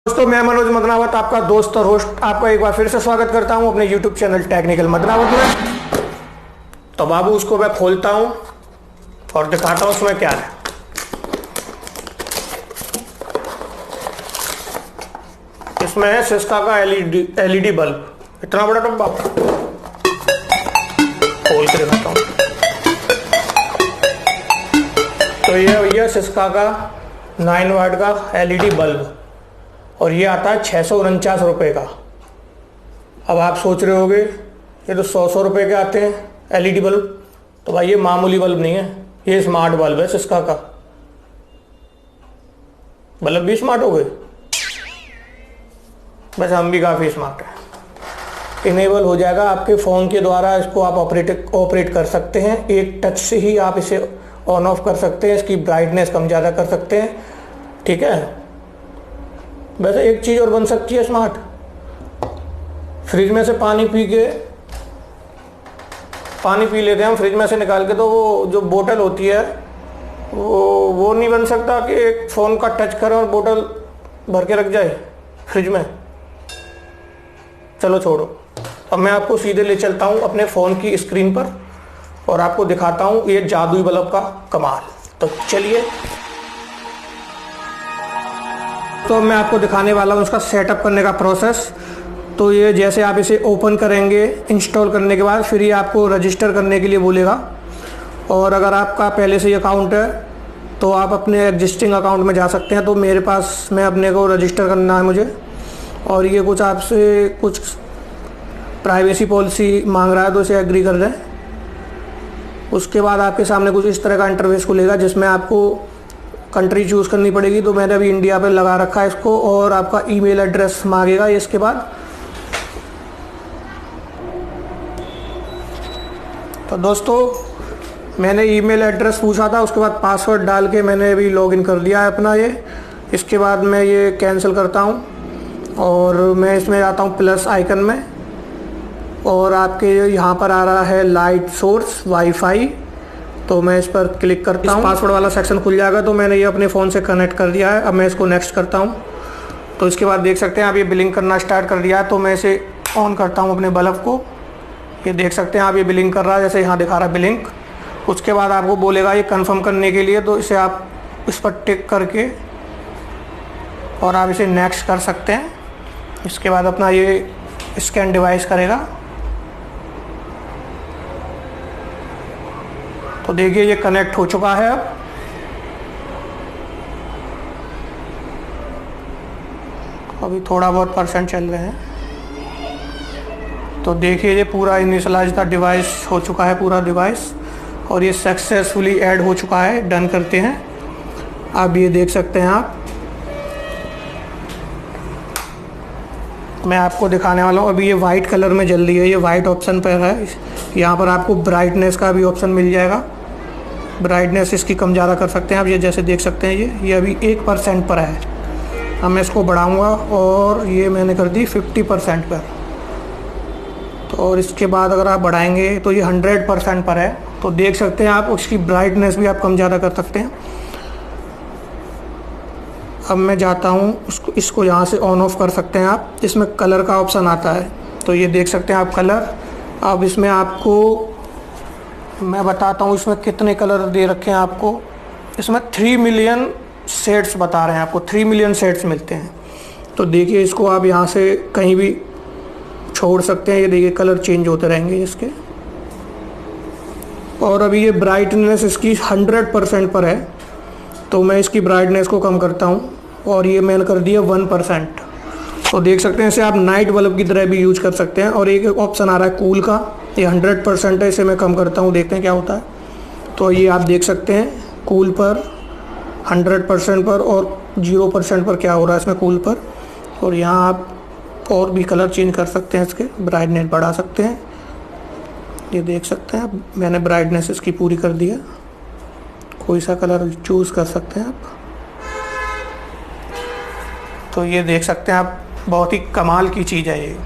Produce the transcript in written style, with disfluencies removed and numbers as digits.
दोस्तों, मैं मनोज मदनावत, आपका दोस्त और होस्ट, आपका एक बार फिर से स्वागत करता हूं अपने YouTube चैनल टेक्निकल मदनावत में। तो बाबू, उसको मैं खोलता हूं और दिखाता हूं उसमें क्या है। इसमें है सिस्का का एलईडी बल्ब, इतना बड़ा डब्बा। खोल के दिखाता हूं। तो ये भैया सिस्का का 9 वाट का एलईडी बल्ब, और ये आता है 649 रुपये का। अब आप सोच रहे होगे ये तो 100 रुपये के आते हैं एलईडी बल्ब। तो भाई ये मामूली बल्ब नहीं है, ये स्मार्ट बल्ब है सिस्का का। बल्ब भी स्मार्ट हो गए, बस हम भी काफ़ी स्मार्ट हैं। इनेबल हो जाएगा आपके फ़ोन के द्वारा, इसको आप ऑपरेट कर सकते हैं। एक टच से ही आप इसे ऑन ऑफ कर सकते हैं, इसकी ब्राइटनेस कम ज़्यादा कर सकते हैं। ठीक है। वैसे एक चीज़ और बन सकती है स्मार्ट, फ्रिज में से पानी पी लेते हैं हम फ्रिज में से निकाल के, तो वो जो बोतल होती है वो नहीं बन सकता कि एक फ़ोन का टच करें और बोतल भर के रख जाए फ्रिज में। चलो छोड़ो, अब मैं आपको सीधे ले चलता हूँ अपने फ़ोन की स्क्रीन पर और आपको दिखाता हूँ ये जादुई बल्ब का कमाल। तो चलिए, तो मैं आपको दिखाने वाला हूँ उसका सेटअप करने का प्रोसेस। तो ये जैसे आप इसे ओपन करेंगे, इंस्टॉल करने के बाद फिर ये आपको रजिस्टर करने के लिए बोलेगा। और अगर आपका पहले से ही अकाउंट है तो आप अपने एग्जिस्टिंग अकाउंट में जा सकते हैं। तो मेरे पास, मैं अपने को रजिस्टर करना है मुझे, और ये कुछ आपसे कुछ प्राइवेसी पॉलिसी मांग रहा है, तो इसे एग्री कर दें। उसके बाद आपके सामने कुछ इस तरह का इंटरफेस खुलेगा जिसमें आपको कंट्री चूज़ करनी पड़ेगी। तो मैंने अभी इंडिया पे लगा रखा है इसको, और आपका ईमेल एड्रेस मांगेगा इसके बाद। तो दोस्तों, मैंने ईमेल एड्रेस पूछा था, उसके बाद पासवर्ड डाल के मैंने अभी लॉगिन कर दिया है अपना ये। इसके बाद मैं ये कैंसिल करता हूँ और मैं इसमें जाता हूँ प्लस आइकन में, और आपके यहाँ पर आ रहा है लाइट सोर्स वाईफाई। तो मैं इस पर क्लिक करता हूँ, पासवर्ड वाला सेक्शन खुल जाएगा। तो मैंने ये अपने फ़ोन से कनेक्ट कर दिया है। अब मैं इसको नेक्स्ट करता हूँ। तो इसके बाद देख सकते हैं आप, ये बिलिंग करना स्टार्ट कर दिया है। तो मैं इसे ऑन करता हूँ अपने बल्ब को। ये देख सकते हैं आप, ये बिलिंग कर रहा है, जैसे यहाँ दिखा रहा है बिलिंग। उसके बाद आपको बोलेगा ये कन्फर्म करने के लिए, तो इसे आप इस पर टिक करके और आप इसे नेक्स्ट कर सकते हैं। इसके बाद अपना ये स्कैन डिवाइस करेगा। तो देखिए ये कनेक्ट हो चुका है। अब अभी थोड़ा बहुत परसेंट चल रहे हैं। तो देखिए ये पूरा इनिशियलाइज द डिवाइस हो चुका है, पूरा डिवाइस, और ये सक्सेसफुली ऐड हो चुका है। डन करते हैं। अब ये देख सकते हैं आप, मैं आपको दिखाने वाला हूँ। अभी ये वाइट कलर में जल रही है, ये वाइट ऑप्शन पर है। यहाँ पर आपको ब्राइटनेस का भी ऑप्शन मिल जाएगा, ब्राइटनेस इसकी कम ज़्यादा कर सकते हैं आप। ये जैसे देख सकते हैं ये अभी 1% पर है। अब मैं इसको बढ़ाऊंगा और ये मैंने कर दी 50% पर। तो और इसके बाद अगर आप बढ़ाएंगे तो ये 100% पर है। तो देख सकते हैं आप, उसकी ब्राइटनेस भी आप कम ज़्यादा कर सकते हैं। अब मैं जाता हूँ इसको यहाँ से ऑन ऑफ कर सकते हैं आप। इसमें कलर का ऑप्शन आता है, तो ये देख सकते हैं आप कलर। अब इसमें आपको मैं बताता हूँ इसमें कितने कलर दे रखे हैं आपको। इसमें 3 मिलियन शेड्स बता रहे हैं आपको, 3 मिलियन शेड्स मिलते हैं। तो देखिए इसको आप यहाँ से कहीं भी छोड़ सकते हैं। ये देखिए कलर चेंज होते रहेंगे इसके। और अभी ये ब्राइटनेस इसकी 100% पर है, तो मैं इसकी ब्राइटनेस को कम करता हूँ और ये मैंने कर दिया 1%। तो देख सकते हैं इसे आप नाइट बल्ब की तरह भी यूज कर सकते हैं। और एक ऑप्शन आ रहा है कूल का, ये 100% है, इसे मैं कम करता हूँ, देखते हैं क्या होता है। तो ये आप देख सकते हैं कूल पर 100% पर और 0% पर क्या हो रहा है इसमें कूल पर। और यहाँ आप और भी कलर चेंज कर सकते हैं, इसके ब्राइटनेस बढ़ा सकते हैं। ये देख सकते हैं आप, मैंने ब्राइटनेस इसकी पूरी कर दी है। कोई सा कलर चूज़ कर सकते हैं आप। तो ये देख सकते हैं आप, बहुत ही कमाल की चीज़ है ये।